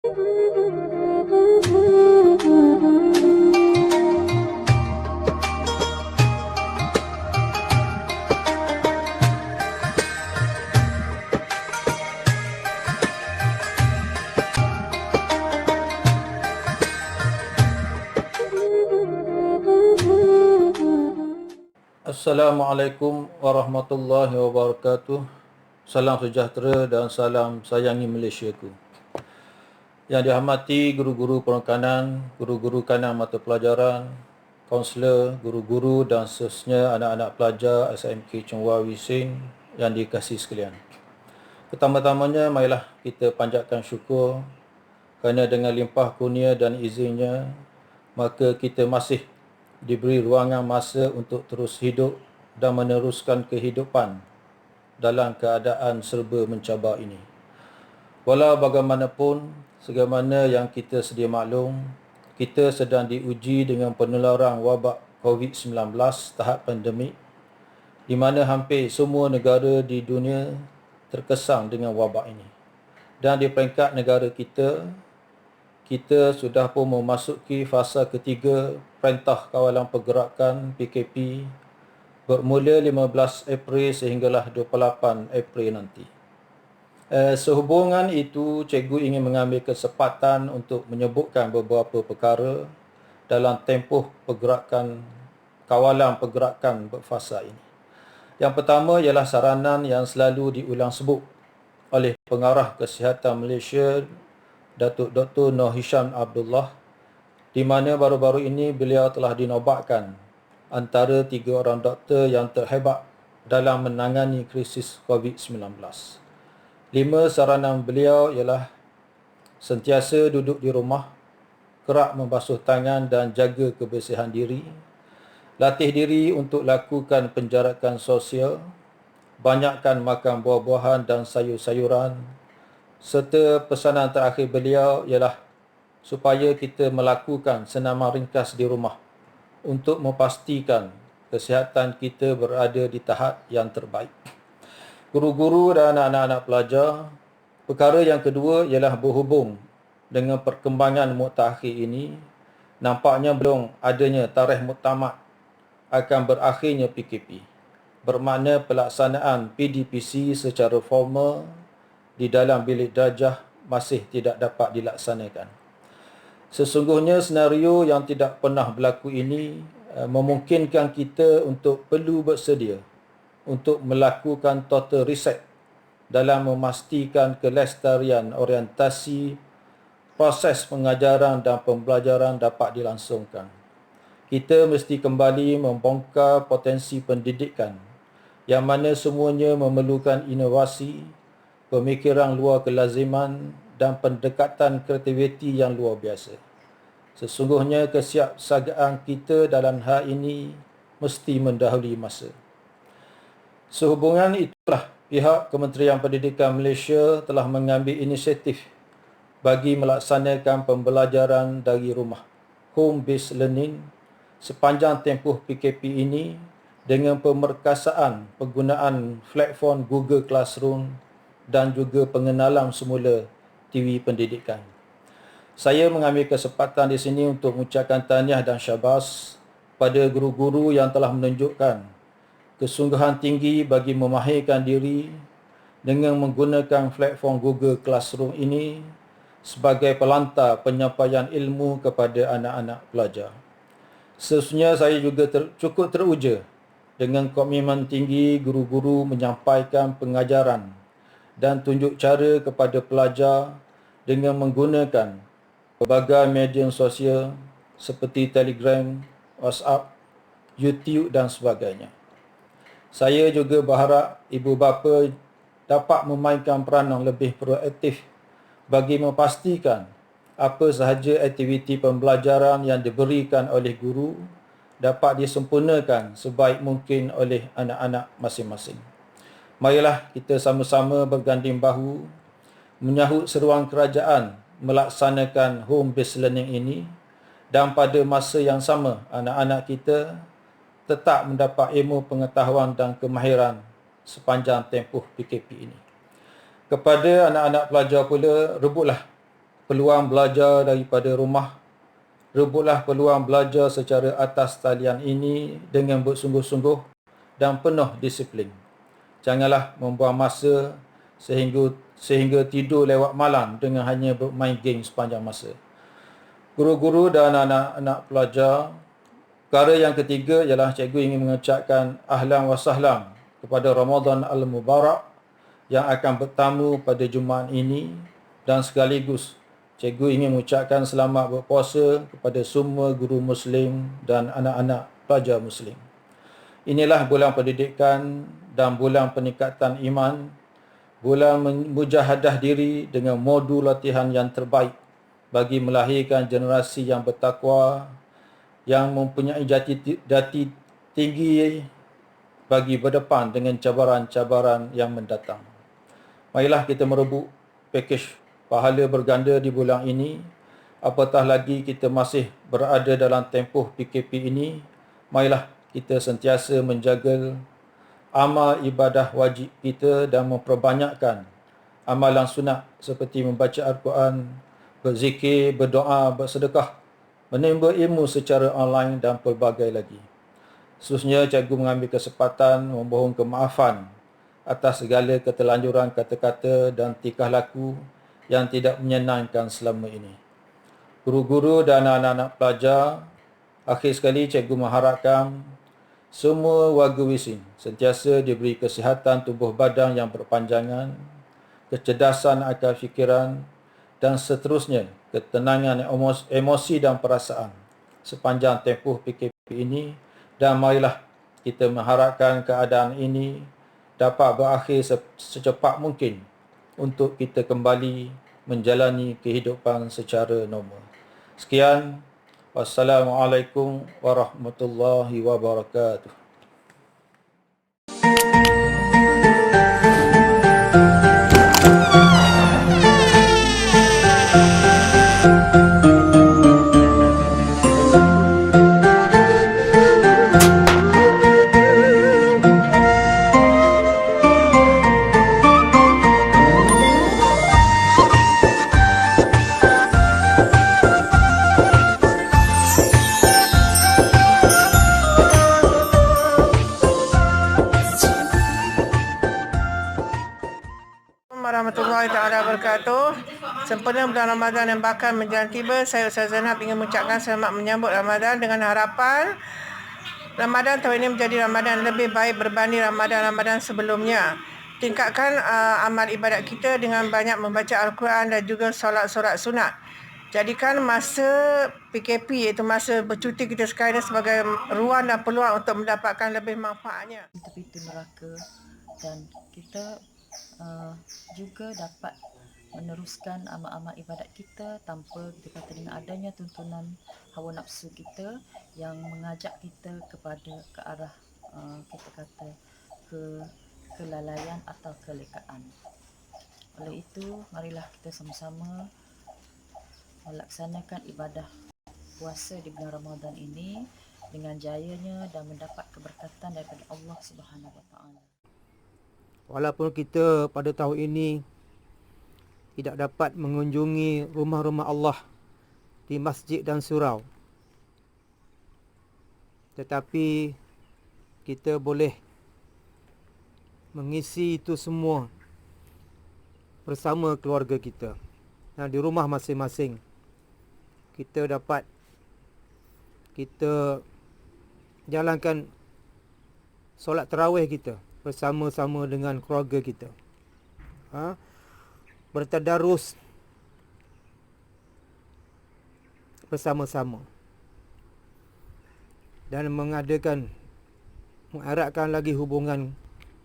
Assalamualaikum warahmatullahi wabarakatuh. Salam sejahtera dan salam sayangi Malaysiaku. Yang dihormati guru-guru perkanan, guru-guru kanan mata pelajaran, kaunselor, guru-guru dan seterusnya anak-anak pelajar SMK Chonghua Wee Sing yang dikasihi sekalian. Pertama-tamanya, marilah kita panjatkan syukur kerana dengan limpah kurnia dan izinnya, maka kita masih diberi ruangan masa untuk terus hidup dan meneruskan kehidupan dalam keadaan serba mencabar ini. Walau bagaimanapun, sebagaimana yang kita sedia maklum, kita sedang diuji dengan penularan wabak COVID-19 tahap pandemik, di mana hampir semua negara di dunia terkesan dengan wabak ini. Dan di peringkat negara kita sudah pun memasuki fasa ketiga Perintah Kawalan Pergerakan PKP bermula 15 April sehinggalah 28 April nanti. Sehubungan itu, cikgu ingin mengambil kesempatan untuk menyebutkan beberapa perkara dalam tempoh kawalan pergerakan berfasa ini. Yang pertama ialah saranan yang selalu diulang sebut oleh Pengarah Kesihatan Malaysia, Datuk Dr. Noor Hisham Abdullah, di mana baru-baru ini beliau telah dinobatkan antara 3 orang doktor yang terhebat dalam menangani krisis COVID-19. 5 saranan beliau ialah sentiasa duduk di rumah, kerap membasuh tangan dan jaga kebersihan diri, latih diri untuk lakukan penjarakan sosial, banyakkan makan buah-buahan dan sayur-sayuran, serta pesanan terakhir beliau ialah supaya kita melakukan senaman ringkas di rumah untuk memastikan kesihatan kita berada di tahap yang terbaik. Guru-guru dan anak-anak pelajar, perkara yang kedua ialah berhubung dengan perkembangan mutakhir ini, nampaknya belum adanya tarikh muktamad akan berakhirnya PKP. Bermakna pelaksanaan PDPC secara formal di dalam bilik darjah masih tidak dapat dilaksanakan. Sesungguhnya senario yang tidak pernah berlaku ini memungkinkan kita untuk perlu bersedia untuk melakukan total reset dalam memastikan kelestarian orientasi proses pengajaran dan pembelajaran dapat dilangsungkan. Kita mesti kembali membongkar potensi pendidikan yang mana semuanya memerlukan inovasi, pemikiran luar kelaziman dan pendekatan kreativiti yang luar biasa. Sesungguhnya kesiapsiagaan kita dalam hal ini mesti mendahului masa. Sehubungan itulah pihak Kementerian Pendidikan Malaysia telah mengambil inisiatif bagi melaksanakan pembelajaran dari rumah, home-based learning, sepanjang tempoh PKP ini dengan pemerkasaan penggunaan platform Google Classroom dan juga pengenalan semula TV pendidikan. Saya mengambil kesempatan di sini untuk mengucapkan tahniah dan syabas pada guru-guru yang telah menunjukkan kesungguhan tinggi bagi memahirkan diri dengan menggunakan platform Google Classroom ini sebagai pelantar penyampaian ilmu kepada anak-anak pelajar. Seterusnya, saya juga cukup teruja dengan komitmen tinggi guru-guru menyampaikan pengajaran dan tunjuk cara kepada pelajar dengan menggunakan berbagai media sosial seperti Telegram, WhatsApp, YouTube dan sebagainya. Saya juga berharap ibu bapa dapat memainkan peranan lebih proaktif bagi memastikan apa sahaja aktiviti pembelajaran yang diberikan oleh guru dapat disempurnakan sebaik mungkin oleh anak-anak masing-masing. Marilah kita sama-sama berganding bahu menyahut seruan kerajaan melaksanakan home-based learning ini dan pada masa yang sama anak-anak kita tetap mendapat ilmu pengetahuan dan kemahiran sepanjang tempoh PKP ini. Kepada anak-anak pelajar pula, rebutlah peluang belajar daripada rumah. Rebutlah peluang belajar secara atas talian ini dengan bersungguh-sungguh dan penuh disiplin. Janganlah membuang masa sehingga tidur lewat malam dengan hanya bermain game sepanjang masa. Guru-guru dan anak-anak pelajar, perkara yang ketiga ialah cikgu ingin mengucapkan ahlan wa sahlan kepada Ramadan Al-Mubarak yang akan bertamu pada Jumaat ini, dan sekaligus cikgu ingin mengucapkan selamat berpuasa kepada semua guru Muslim dan anak-anak pelajar Muslim. Inilah bulan pendidikan dan bulan peningkatan iman, bulan mujahadah diri dengan modul latihan yang terbaik bagi melahirkan generasi yang bertakwa, yang mempunyai jati tinggi bagi berdepan dengan cabaran-cabaran yang mendatang. Marilah kita merebut pakej pahala berganda di bulan ini. Apatah lagi kita masih berada dalam tempoh PKP ini, marilah kita sentiasa menjaga amal ibadah wajib kita dan memperbanyakkan amalan sunat seperti membaca Al-Quran, berzikir, berdoa, bersedekah, menimba ilmu secara online dan pelbagai lagi. Seterusnya, cikgu mengambil kesempatan memohon kemaafan atas segala keterlanjuran kata-kata dan tingkah laku yang tidak menyenangkan selama ini. Guru-guru dan anak-anak pelajar, akhir sekali cikgu mengharapkan semua warga Wisin sentiasa diberi kesihatan tubuh badan yang berpanjangan, kecerdasan akal fikiran, dan seterusnya ketenangan emosi dan perasaan sepanjang tempoh PKP ini, dan marilah kita mengharapkan keadaan ini dapat berakhir secepat mungkin untuk kita kembali menjalani kehidupan secara normal. Sekian. Wassalamualaikum warahmatullahi wabarakatuh. Warahmatullahi taala wabarakatuh. Sempena bulan Ramadan yang bakal menjalan tiba, saya Ustaz Zainab ingin mengucapkan selamat menyambut Ramadan dengan harapan Ramadan tahun ini menjadi Ramadan lebih baik berbanding Ramadan sebelumnya. Tingkatkan amal ibadat kita dengan banyak membaca Al-Quran dan juga solat-solat sunat. Jadikan masa PKP, iaitu masa bercuti kita sekarang sebagai ruang dan peluang untuk mendapatkan lebih manfaatnya. Pintu-pintu neraka, dan kita juga dapat meneruskan amal-amal ibadat kita tanpa kita kata dengan adanya tuntunan hawa nafsu kita yang mengajak kita kepada ke arah kita kata kelalaian atau kelekaan. Oleh itu, marilah kita sama-sama melaksanakan ibadah puasa di bulan Ramadan ini dengan jayanya dan mendapat keberkatan daripada Allah Subhanahu Wa Taala. Walaupun kita pada tahun ini tidak dapat mengunjungi rumah-rumah Allah di masjid dan surau, tetapi kita boleh mengisi itu semua bersama keluarga kita. Nah, di rumah masing-masing kita dapat jalankan solat tarawih kita bersama-sama dengan keluarga kita. Bertadarus bersama-sama dan mengeratkan lagi hubungan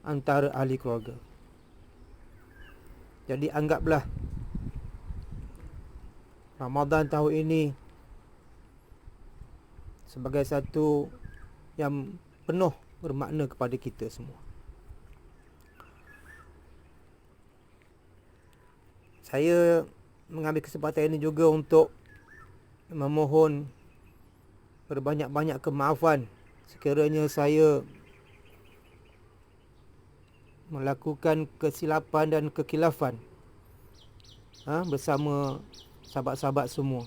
antara ahli keluarga. Jadi anggaplah Ramadan tahun ini sebagai satu yang penuh bermakna kepada kita semua. Saya mengambil kesempatan ini juga untuk memohon berbanyak-banyak kemaafan sekiranya saya melakukan kesilapan dan kekilafan bersama sahabat-sahabat semua.